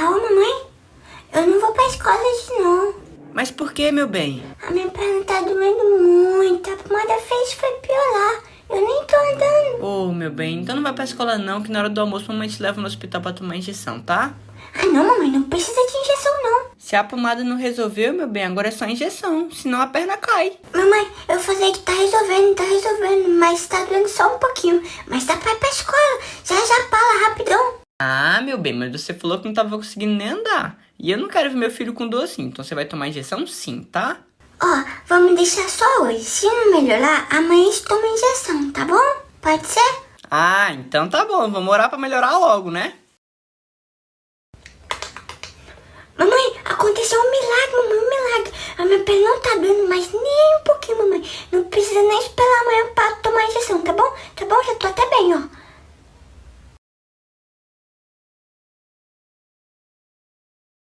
Ô, mamãe, eu não vou pra escola hoje, não. Mas por que, meu bem? A minha perna tá doendo muito. A pomada fez foi piorar. Eu nem tô andando. Ô, meu bem, então não vai pra escola não, que na hora do almoço mamãe te leva no hospital pra tomar injeção, tá? Ah, não, mamãe, não precisa de injeção, não. Se a pomada não resolveu, meu bem, agora é só injeção, senão a perna cai. Mamãe, eu falei que tá resolvendo, mas tá doendo só um pouquinho. Mas dá pra ir pra escola. Já fala rapidão. Ah, meu bem, mas você falou que não tava conseguindo nem andar. E eu não quero ver meu filho com dor assim, então você vai tomar injeção sim, tá? Ó, vamos deixar só hoje. Se não melhorar, amanhã a gente toma injeção, tá bom? Pode ser? Ah, então tá bom, vamos orar pra melhorar logo, né? Mamãe, aconteceu um milagre, mamãe, um milagre. A minha perna não tá doendo mais nem um pouquinho, mamãe. Não precisa nem esperar amanhã pra tomar injeção, tá bom? Tá bom? Já tô até bem, ó.